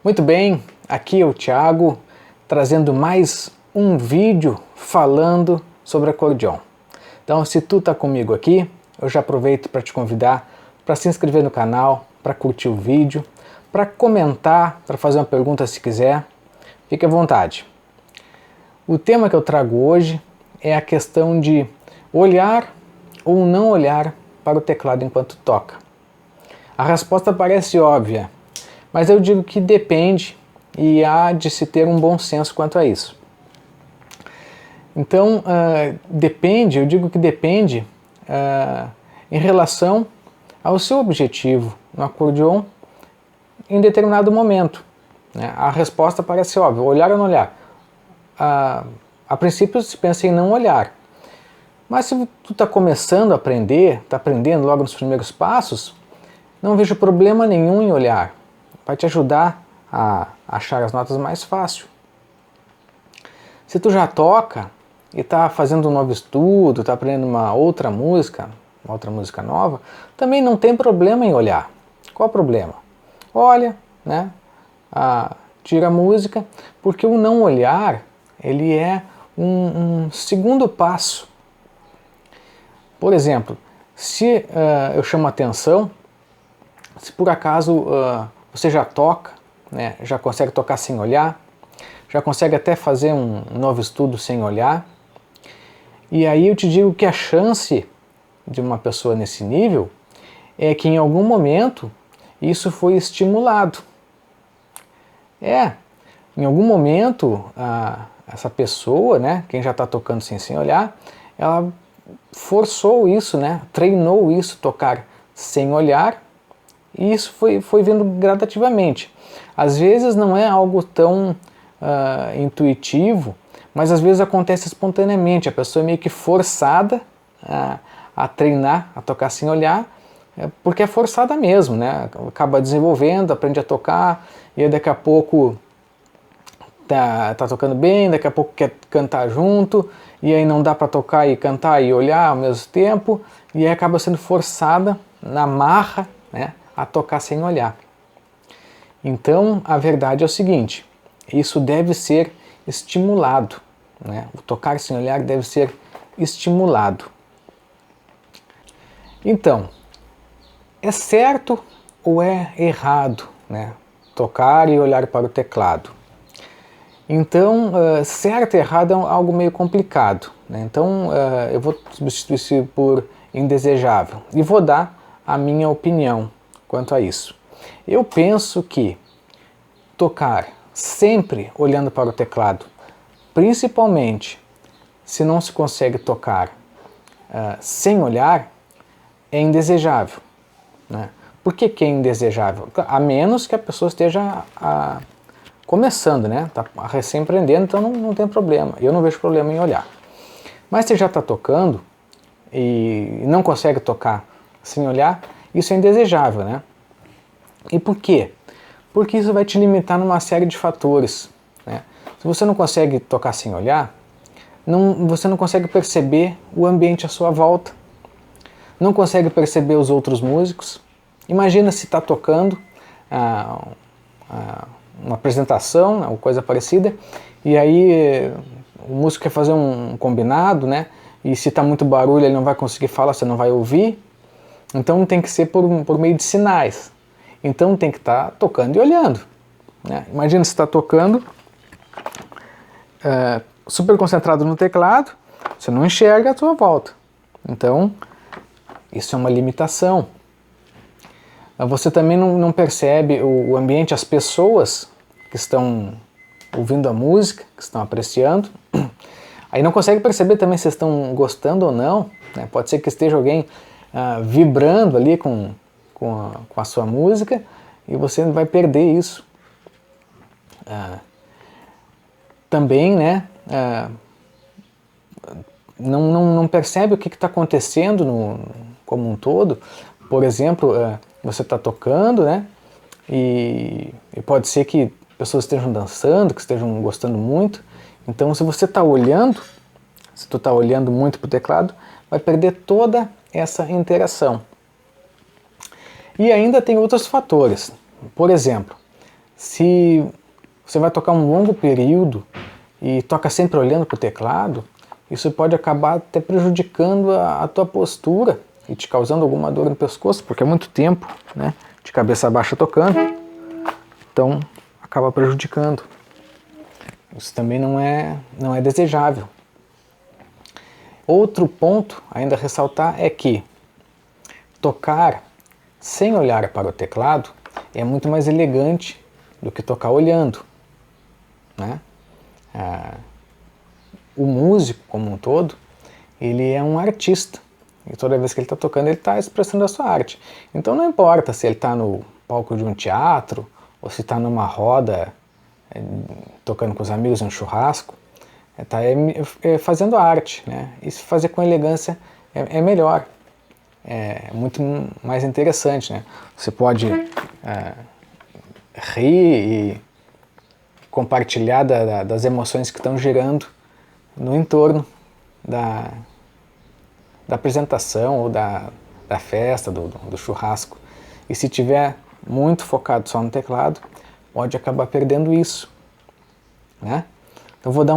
Muito bem, aqui é o Thiago trazendo mais um vídeo falando sobre acordeon. Então, se tu tá comigo aqui, eu já aproveito para te convidar para se inscrever no canal, para curtir o vídeo, para comentar, para fazer uma pergunta se quiser, fique à vontade. O tema que eu trago hoje é a questão de olhar ou não olhar para o teclado enquanto toca. A resposta parece óbvia, mas eu digo que depende e há de se ter um bom senso quanto a isso. Então, eu digo que depende em relação ao seu objetivo no acordeon em determinado momento. Né? A resposta parece óbvia, olhar ou não olhar. A princípio se pensa em não olhar, mas se tu está começando a aprender, está aprendendo logo nos primeiros passos, não vejo problema nenhum em olhar. Vai te ajudar a achar as notas mais fácil. Se tu já toca e está fazendo um novo estudo, está aprendendo uma outra música nova, também não tem problema em olhar. Qual o problema? Olha, né? Tira a música, porque o não olhar, ele é um segundo passo. Por exemplo, se eu chamo a atenção, se por acaso você já toca, né, já consegue tocar sem olhar, já consegue até fazer um novo estudo sem olhar, e aí eu te digo que a chance de uma pessoa nesse nível é que em algum momento isso foi estimulado. Em algum momento essa pessoa, né, quem já está tocando sem olhar, ela forçou isso, né, treinou isso, tocar sem olhar, e isso foi vindo gradativamente. Às vezes não é algo tão intuitivo, mas às vezes acontece espontaneamente, a pessoa é meio que forçada a treinar, a tocar sem olhar, porque é forçada mesmo, né? Acaba desenvolvendo, aprende a tocar, e aí daqui a pouco tá tocando bem, daqui a pouco quer cantar junto, e aí não dá para tocar e cantar e olhar ao mesmo tempo, e aí acaba sendo forçada na marra, né, a tocar sem olhar. Então a verdade é o seguinte, isso deve ser estimulado, né? O tocar sem olhar deve ser estimulado. Então, é certo ou é errado, né, tocar e olhar para o teclado? Então, certo e errado é algo meio complicado, né? Então eu vou substituir isso por indesejável e vou dar a minha opinião quanto a isso. Eu penso que tocar sempre olhando para o teclado, principalmente se não se consegue tocar sem olhar, é indesejável, né? Por que é indesejável? A menos que a pessoa esteja começando, né? Está recém-aprendendo, então não tem problema. Eu não vejo problema em olhar. Mas se já está tocando e não consegue tocar sem olhar, isso é indesejável, né? E por quê? Porque isso vai te limitar numa série de fatores, né? Se você não consegue tocar sem olhar, você não consegue perceber o ambiente à sua volta, não consegue perceber os outros músicos. Imagina se está tocando uma apresentação, ou coisa parecida, e aí o músico quer fazer um combinado, né? E se está muito barulho ele não vai conseguir falar, você não vai ouvir. Então tem que ser por meio de sinais. Então tem que estar tocando e olhando, né? Imagina se está tocando super concentrado no teclado, você não enxerga a sua volta. Então isso é uma limitação. Você também não percebe o ambiente, as pessoas que estão ouvindo a música, que estão apreciando. Aí não consegue perceber também se estão gostando ou não, né? Pode ser que esteja alguém vibrando ali com a sua música e você vai perder isso. Também, né, não percebe o que está acontecendo como um todo. Por exemplo, você está tocando, né, e pode ser que pessoas estejam dançando, que estejam gostando muito. Então, se você está olhando, se tu está olhando muito para o teclado, vai perder toda essa interação. E ainda tem outros fatores. Por exemplo, Se você vai tocar um longo período e toca sempre olhando para o teclado, isso pode acabar até prejudicando a tua postura e te causando alguma dor no pescoço, porque é muito tempo, né, de cabeça baixa tocando, então acaba prejudicando. Isso também não é desejável. Outro ponto ainda a ressaltar é que tocar sem olhar para o teclado é muito mais elegante do que tocar olhando, né? O músico como um todo, ele é um artista, e toda vez que ele está tocando, ele está expressando a sua arte. Então não importa se ele está no palco de um teatro, ou se está numa roda, tocando com os amigos em um churrasco, está fazendo arte, né? E se fazer com elegância é melhor, é muito mais interessante, né? Você pode rir e compartilhar das emoções que estão girando no entorno da apresentação ou da festa, do churrasco. E se tiver muito focado só no teclado, pode acabar perdendo isso, né? Então vou dar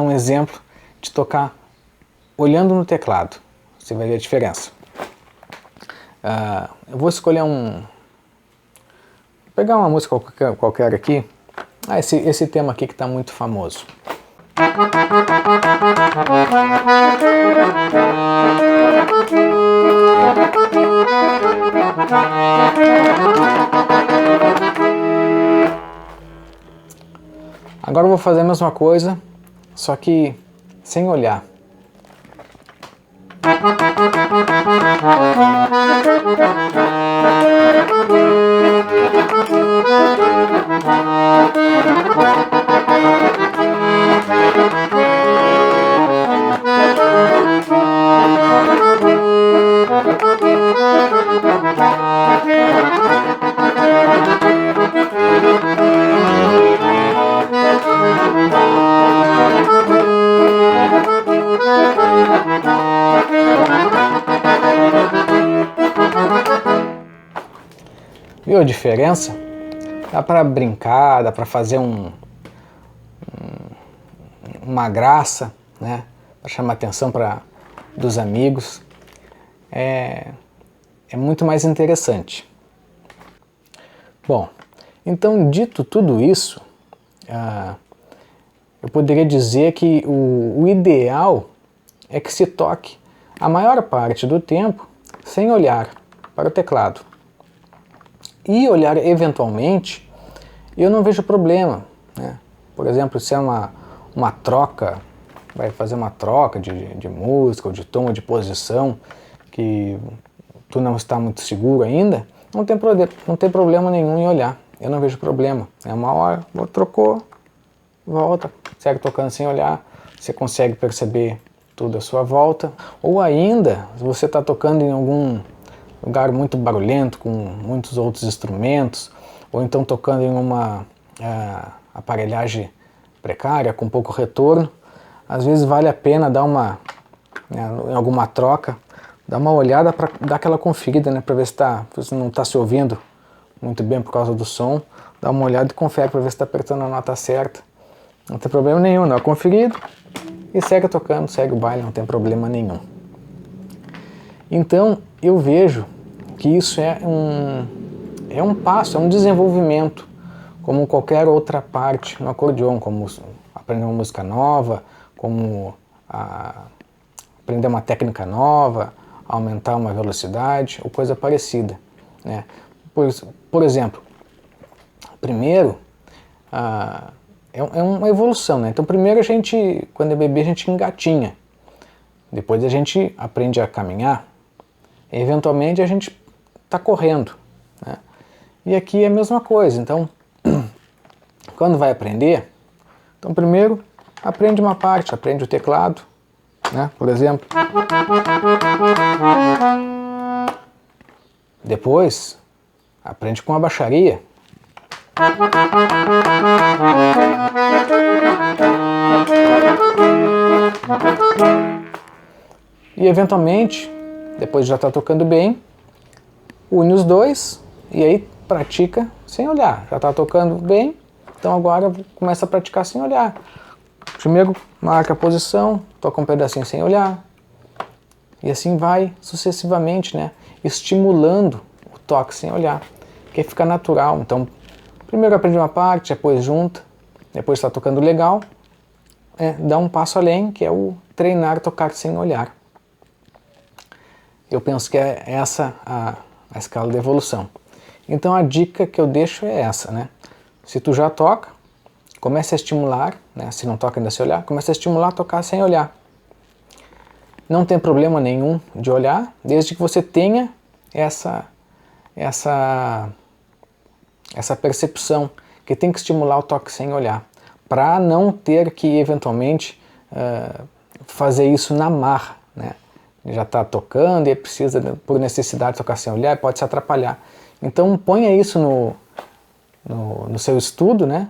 um exemplo de tocar olhando no teclado. Você vai ver a diferença. Eu vou escolher vou pegar uma música qualquer aqui. Esse tema aqui que está muito famoso. Agora eu vou fazer a mesma coisa, só que sem olhar. Viu a diferença? Dá para brincar, dá para fazer uma graça, né? Para chamar a atenção dos amigos. É muito mais interessante. Bom, então dito tudo isso, eu poderia dizer que o ideal é que se toque a maior parte do tempo sem olhar para o teclado. E olhar eventualmente, eu não vejo problema, né? Por exemplo, se é uma troca, vai fazer uma troca de música, ou de tom, ou de posição, que tu não está muito seguro ainda, não tem problema nenhum em olhar. Eu não vejo problema. É uma hora, trocou, volta, segue tocando sem olhar, você consegue perceber tudo à sua volta. Ou ainda, se você está tocando em algum lugar muito barulhento, com muitos outros instrumentos, ou então tocando em uma aparelhagem precária, com pouco retorno, às vezes vale a pena dar em alguma troca, dar uma olhada para dar aquela conferida, né, para ver se você não está se ouvindo muito bem por causa do som, dá uma olhada e confere para ver se está apertando a nota certa. Não tem problema nenhum, não é conferido, e segue tocando, segue o baile, não tem problema nenhum. Então, eu vejo que isso é um passo, é um desenvolvimento, como qualquer outra parte no acordeon, como aprender uma música nova, como aprender uma técnica nova, aumentar uma velocidade, ou coisa parecida, né? Por exemplo, primeiro, é uma evolução, né? Então, primeiro quando é bebê, a gente engatinha, depois a gente aprende a caminhar, e eventualmente a gente está correndo, né? E aqui é a mesma coisa. Então, quando vai aprender, então primeiro aprende uma parte, aprende o teclado, né? Por exemplo. Depois, aprende com a baixaria. E eventualmente, depois de já estar tocando bem, une os dois e aí pratica sem olhar. Já está tocando bem, então agora começa a praticar sem olhar. Primeiro marca a posição, toca um pedacinho sem olhar, e assim vai sucessivamente, né? Estimulando o toque sem olhar, que fica natural. Então, primeiro aprende uma parte, depois junta, depois está tocando legal, dá um passo além, que é o treinar tocar sem olhar. Eu penso que é essa a escala de evolução. Então a dica que eu deixo é essa, né? Se tu já toca, comece a estimular, né? Se não toca ainda sem olhar, comece a estimular a tocar sem olhar. Não tem problema nenhum de olhar, desde que você tenha essa percepção que tem que estimular o toque sem olhar, para não ter que eventualmente fazer isso na marra, né? Já está tocando e precisa, por necessidade, tocar sem olhar, pode se atrapalhar. Então ponha isso no seu estudo, né?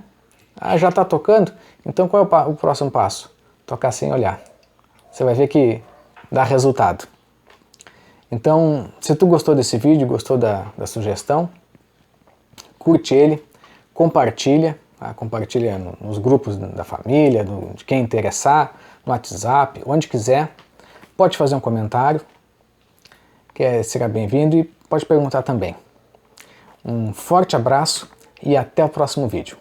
Ah, já está tocando? Então qual é o próximo passo? Tocar sem olhar. Você vai ver que dá resultado. Então, se tu gostou desse vídeo, gostou da sugestão, curte ele, compartilha, tá? Compartilha nos grupos da família, de quem interessar, no WhatsApp, onde quiser. Pode fazer um comentário, que será bem-vindo, e pode perguntar também. Um forte abraço e até o próximo vídeo.